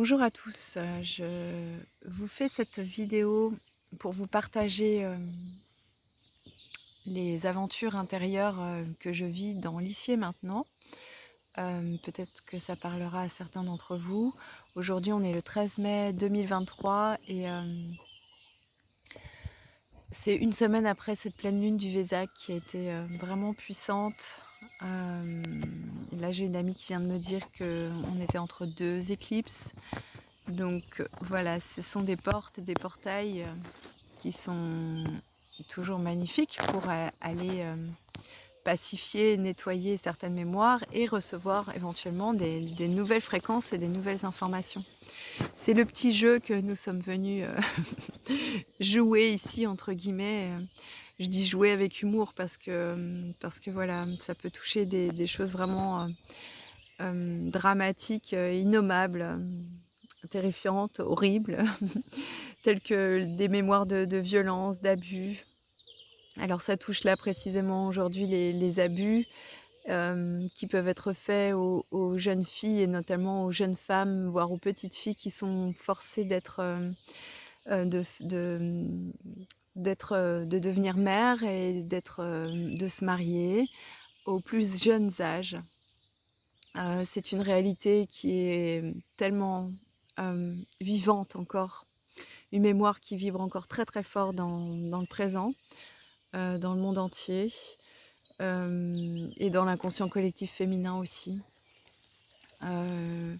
Bonjour à tous, je vous fais cette vidéo pour vous partager, les aventures intérieures, que je vis dans l'ici et maintenant. Peut-être que ça parlera à certains d'entre vous. Aujourd'hui, on est le 13 mai 2023 et c'est une semaine après cette pleine lune du Vésac qui a été, vraiment puissante. Là, j'ai une amie qui vient de me dire qu'on était entre 2 éclipses. Donc voilà, ce sont des portes, des portails, qui sont toujours magnifiques pour aller pacifier, nettoyer certaines mémoires et recevoir éventuellement des nouvelles fréquences et des nouvelles informations. C'est le petit jeu que nous sommes venus jouer ici entre guillemets. Je dis jouer avec humour parce que voilà, ça peut toucher des choses vraiment dramatiques, innommables, terrifiantes, horribles, telles que des mémoires de violence, d'abus. Alors ça touche là précisément aujourd'hui les abus qui peuvent être faits aux jeunes filles et notamment aux jeunes femmes, voire aux petites filles qui sont forcées de f de, mmh, de devenir mères et de se marier aux plus jeunes âges. C'est une réalité qui est tellement, vivante encore, une mémoire qui vibre encore très, très fort dans le présent, dans le monde entier. Et dans l'inconscient collectif féminin aussi. Heu,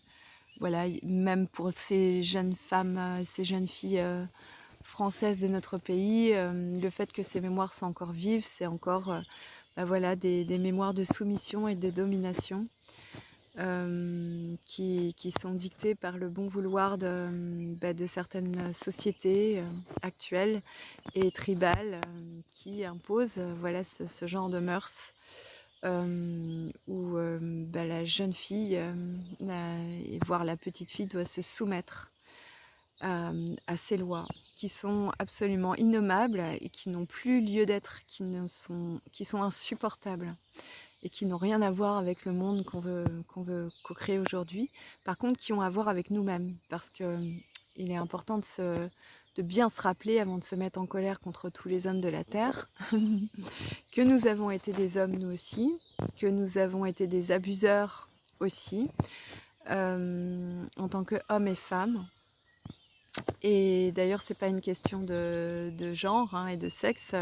voilà, même pour ces jeunes femmes, ces jeunes filles, françaises de notre pays, le fait que ces mémoires sont encore vives, c'est encore, bah, voilà des mémoires de soumission et de domination, qui sont dictées par le bon vouloir de certaines sociétés, actuelles et tribales, qui imposent, voilà ce genre de mœurs. Où, bah, la jeune fille, et voire la petite fille doit se soumettre à ces lois qui sont absolument innommables et qui n'ont plus lieu d'être, qui sont insupportables et qui n'ont rien à voir avec le monde qu'on veut co-créer aujourd'hui. Par contre, qui ont à voir avec nous-mêmes parce qu'il est important de bien se rappeler avant de se mettre en colère contre tous les hommes de la terre, que nous avons été des hommes nous aussi, que nous avons été des abuseurs aussi, en tant qu'hommes et femmes. Et d'ailleurs, c'est pas une question de genre, hein, et de sexe.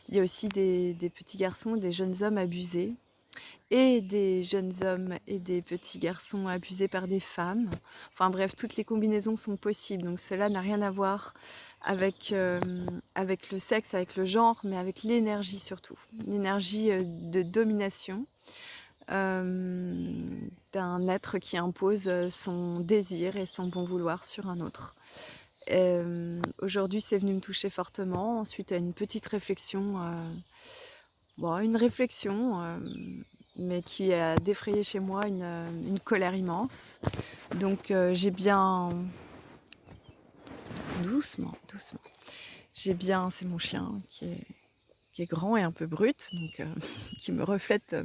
Il y a aussi des petits garçons, des jeunes hommes abusés et des jeunes hommes et des petits garçons abusés par des femmes. Enfin bref, toutes les combinaisons sont possibles. Donc cela n'a rien à voir avec le sexe, avec le genre, mais avec l'énergie surtout. L'énergie de domination d'un être qui impose son désir et son bon vouloir sur un autre. Aujourd'hui, c'est venu me toucher fortement, suite à une petite réflexion, une réflexion, mais qui a défrayé chez moi une colère immense. Donc j'ai bien doucement, doucement, j'ai bien c'est mon chien qui est grand et un peu brut, donc qui me reflète,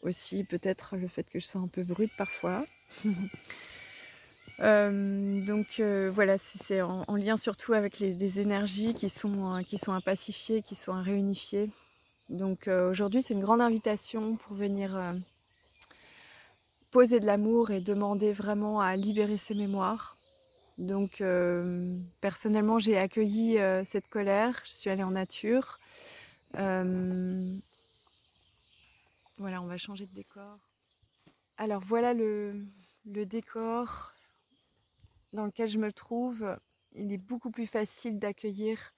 aussi peut-être le fait que je sois un peu brute parfois. Donc voilà, c'est en lien surtout avec des énergies qui sont à pacifier, qui sont à réunifier. Donc aujourd'hui, c'est une grande invitation pour venir, poser de l'amour et demander vraiment à libérer ses mémoires. Donc personnellement, j'ai accueilli, cette colère, je suis allée en nature. Hem, voilà, on va changer de décor. Alors voilà le décor dans lequel je me trouve. Il est beaucoup plus facile d'accueillir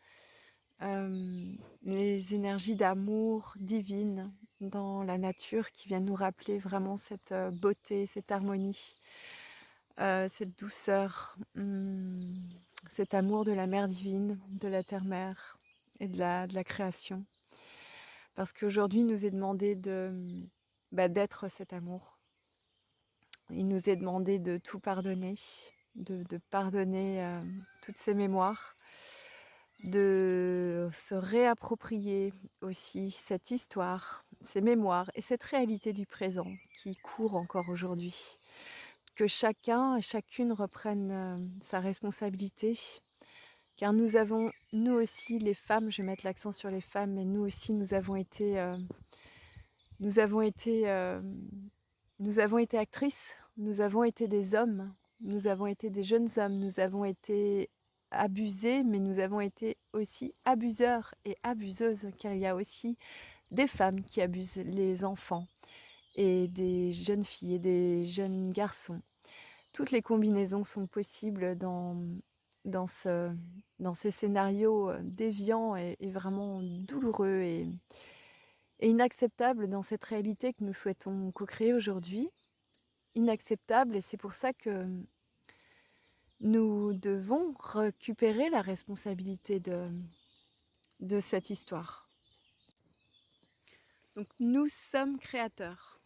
les énergies d'amour divine dans la nature qui viennent nous rappeler vraiment cette beauté, cette harmonie, cette douceur, cet amour de la mère divine, de la terre-mère et de la création. Parce qu'aujourd'hui, il nous est demandé d'être cet amour. Il nous est demandé de tout pardonner, de pardonner toutes ces mémoires, de se réapproprier aussi cette histoire, ces mémoires et cette réalité du présent qui court encore aujourd'hui. que chacun et chacune reprenne, sa responsabilité. Car nous avons, nous aussi les femmes, je vais mettre l'accent sur les femmes, mais nous aussi nous avons été, nous avons été actrices, nous avons été des hommes, nous avons été des jeunes hommes, nous avons été abusés, mais nous avons été aussi abuseurs et abuseuses, car il y a aussi des femmes qui abusent les enfants et des jeunes filles et des jeunes garçons. Toutes les combinaisons sont possibles dans ce dans ces scénarios, déviants et vraiment douloureux et inacceptables dans cette réalité que nous souhaitons co-créer aujourd'hui. Inacceptable, et c'est pour ça que nous devons récupérer la responsabilité de cette histoire. Donc nous sommes créateurs.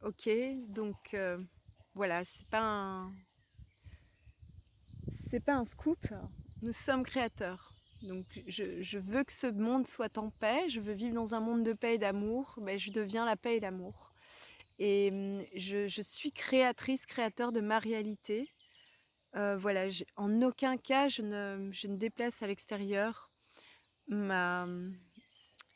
OK? Donc voilà, c'est pas un scoop, nous sommes créateurs. Donc je veux que ce monde soit en paix, je veux vivre dans un monde de paix et d'amour, ben, je deviens la paix et l'amour. Et je suis créatrice, créateur de ma réalité. Voilà, en aucun cas je ne déplace à l'extérieur ma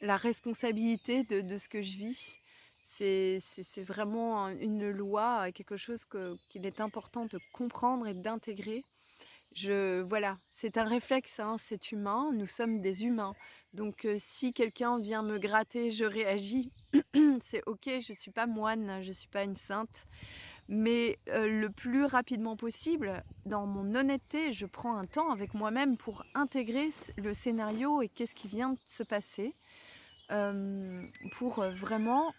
la responsabilité de ce que je vis. C'est vraiment une loi, quelque chose qu'il est important de comprendre et d'intégrer. Voilà, c'est un réflexe, hein, c'est humain, nous sommes des humains. Donc si quelqu'un vient me gratter, je réagis, c'est OK, je suis pas moine, je suis pas une sainte. Mais le plus rapidement possible, dans mon honnêteté, je prends un temps avec moi-même pour intégrer le scénario et qu'est-ce qui vient de se passer, pour vraiment,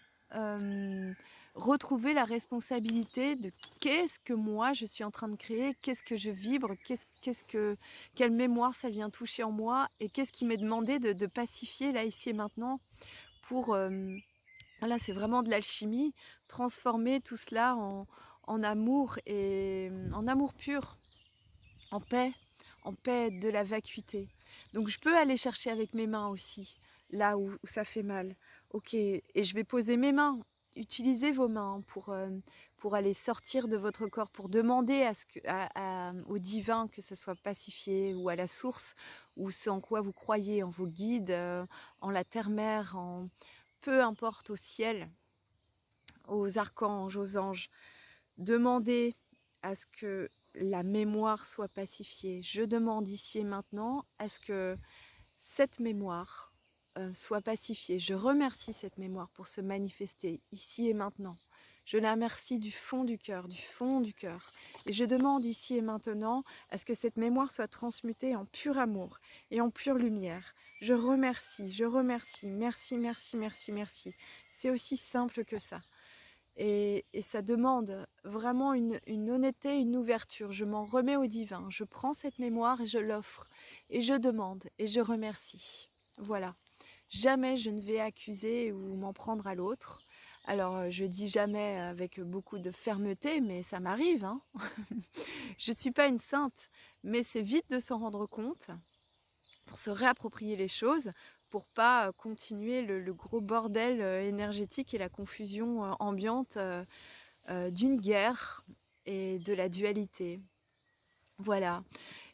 retrouver la responsabilité de qu'est-ce que moi je suis en train de créer, qu'est-ce que je vibre, quelle mémoire ça vient toucher en moi et qu'est-ce qui m'est demandé de pacifier là, ici et maintenant pour, voilà, c'est vraiment de l'alchimie, transformer tout cela en amour et en amour pur, en paix de la vacuité. Donc je peux aller chercher avec mes mains aussi, là où ça fait mal. OK, et je vais poser mes mains. Utilisez vos mains pour aller sortir de votre corps, pour demander au divin que ce soit pacifié, ou à la source, ou ce en quoi vous croyez, en vos guides, en la terre-mère, peu importe, au ciel, aux archanges, aux anges. Demandez à ce que la mémoire soit pacifiée. Je demande ici et maintenant à ce que cette mémoire soit pacifiée. Je remercie cette mémoire pour se manifester ici et maintenant. Je la remercie du fond du cœur, du fond du cœur. Et je demande ici et maintenant à ce que cette mémoire soit transmutée en pur amour et en pure lumière. Je remercie, merci, merci, merci, merci. C'est aussi simple que ça. Et ça demande vraiment une honnêteté, une ouverture. Je m'en remets au divin. Je prends cette mémoire et je l'offre. Et je demande et je remercie. Voilà. Jamais je ne vais accuser ou m'en prendre à l'autre. Alors, je dis jamais avec beaucoup de fermeté, mais ça m'arrive, hein. Je ne suis pas une sainte, mais c'est vite de s'en rendre compte pour se réapproprier les choses, pour pas continuer le gros bordel énergétique et la confusion ambiante d'une guerre et de la dualité. Voilà.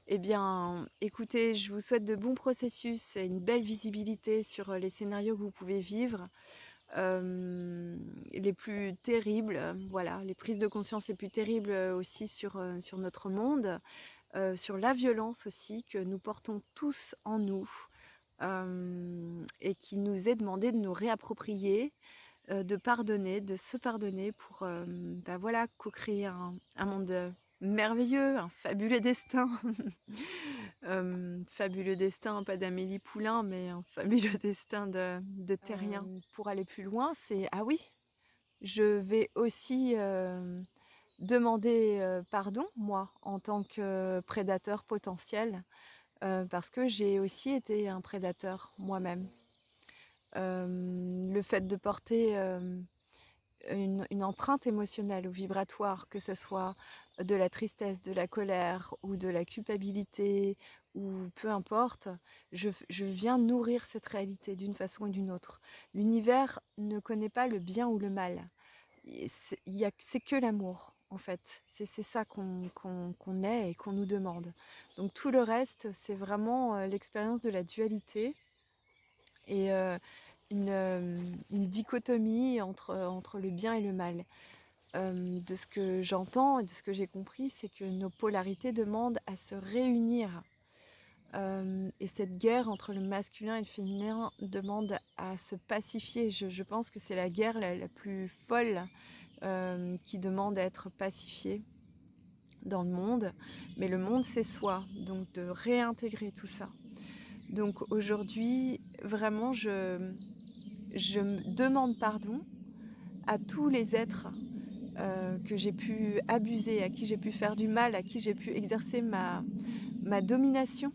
Eh bien, écoutez, je vous souhaite de bons processus et une belle visibilité sur les scénarios que vous pouvez vivre, les plus terribles, voilà, les prises de conscience les plus terribles aussi sur notre monde, sur la violence aussi que nous portons tous en nous, et qui nous est demandé de nous réapproprier, de pardonner, de se pardonner pour, voilà, co-créer un monde merveilleux, un fabuleux destin. Fabuleux destin, pas d'Amélie Poulain, mais un fabuleux destin de terrien. Pour aller plus loin, c'est ah oui, je vais aussi, demander, pardon, moi, en tant que prédateur potentiel, parce que j'ai aussi été un prédateur moi-même. Le fait de porter, une empreinte émotionnelle ou vibratoire, que ce soit de la tristesse, de la colère ou de la culpabilité ou peu importe, je viens nourrir cette réalité d'une façon ou d'une autre. L'univers ne connaît pas le bien ou le mal. C'est que l'amour. en fait. C'est ça qu'on est et qu'on nous demande. Donc tout le reste, c'est vraiment, l'expérience de la dualité et une dichotomie entre le bien et le mal. De ce que j'entends et de ce que j'ai compris, c'est que nos polarités demandent à se réunir. Et cette guerre entre le masculin et le féminin demande à se pacifier. Je pense que c'est la guerre la plus folle, qui demande à être pacifiée dans le monde. Mais le monde, c'est soi, donc de réintégrer tout ça. Donc aujourd'hui, vraiment, je me demande pardon à tous les êtres, que j'ai pu abuser, à qui j'ai pu faire du mal, à qui j'ai pu exercer ma domination.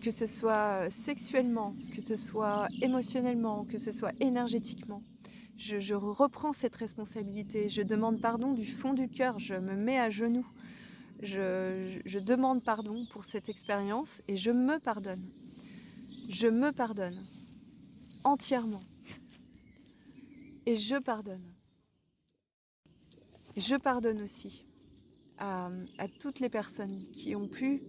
Que ce soit sexuellement, que ce soit émotionnellement, que ce soit énergétiquement. Je reprends cette responsabilité, je demande pardon du fond du cœur, je me mets à genoux, je demande pardon pour cette expérience et je me pardonne. Je me pardonne entièrement et je pardonne. Je pardonne aussi à toutes les personnes qui ont pu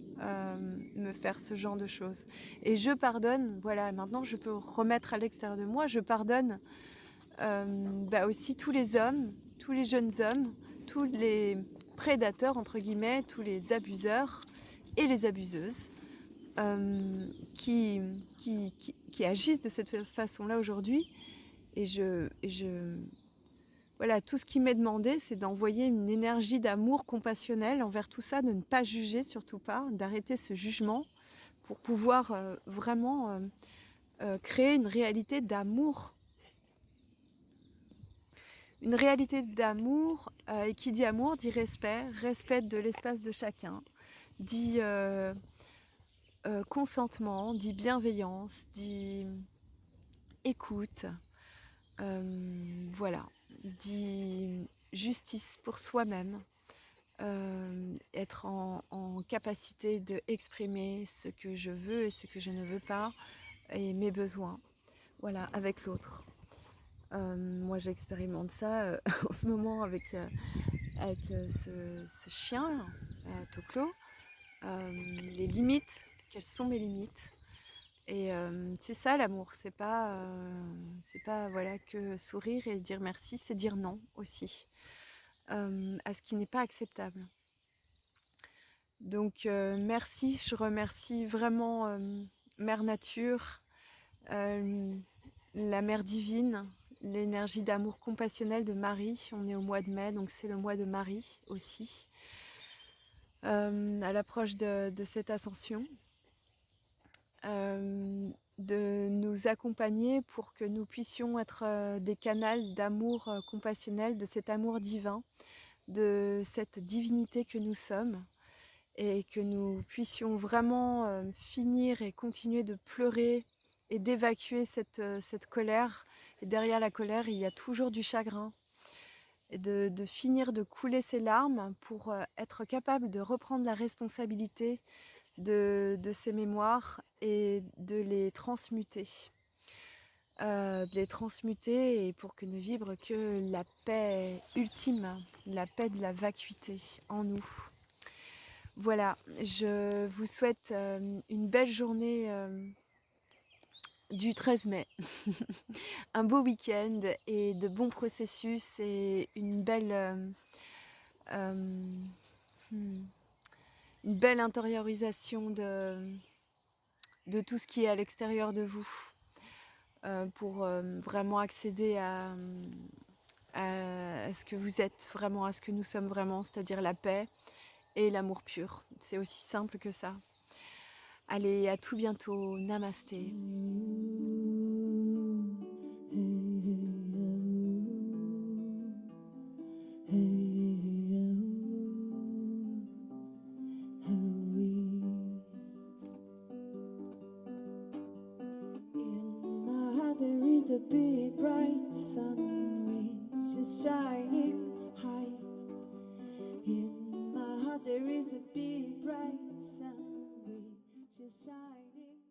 me faire ce genre de choses. Et je pardonne, voilà, maintenant je peux remettre à l'extérieur de moi, je pardonne aussi tous les hommes, tous les jeunes hommes, tous les prédateurs, entre guillemets, tous les abuseurs et les abuseuses qui, qui agissent de cette façon-là aujourd'hui. Et voilà, tout ce qui m'est demandé, c'est d'envoyer une énergie d'amour compassionnel envers tout ça, de ne pas juger, surtout pas, d'arrêter ce jugement pour pouvoir vraiment créer une réalité d'amour. Une réalité d'amour, et qui dit amour dit respect, respect de l'espace de chacun, dit consentement, dit bienveillance, dit écoute, voilà, dit justice pour soi-même. Être en capacité d'exprimer ce que je veux et ce que je ne veux pas et mes besoins, voilà, avec l'autre. Moi j'expérimente ça en ce moment avec ce chien, Toklo. Les limites, quelles sont mes limites? Et c'est ça l'amour, c'est pas voilà, que sourire et dire merci, c'est dire non aussi, à ce qui n'est pas acceptable. Donc merci, je remercie vraiment Mère Nature, euh, la Mère Divine, l'énergie d'amour compassionnel de Marie. On est au mois de mai, donc c'est le mois de Marie aussi, à l'approche de cette ascension. De nous accompagner pour que nous puissions être des canaux d'amour compassionnel, de cet amour divin, de cette divinité que nous sommes. Et que nous puissions vraiment finir et continuer de pleurer et d'évacuer cette colère. Et derrière la colère, il y a toujours du chagrin. Et de finir de couler ses larmes pour être capable de reprendre la responsabilité de ces mémoires et de les transmuter. Et pour que ne vibre que la paix ultime, la paix de la vacuité en nous. Voilà, je vous souhaite une belle journée du 13 mai, un beau week-end et de bons processus et euh, hmm, une belle intériorisation de tout ce qui est à l'extérieur de vous pour vraiment accéder à ce que vous êtes vraiment, à ce que nous sommes vraiment, c'est-à-dire la paix et l'amour pur. C'est aussi simple que ça. Allez, à tout bientôt. Namasté. In my heart there is a big bright sun which is shining high. In my heart there is a big bright sun which is shining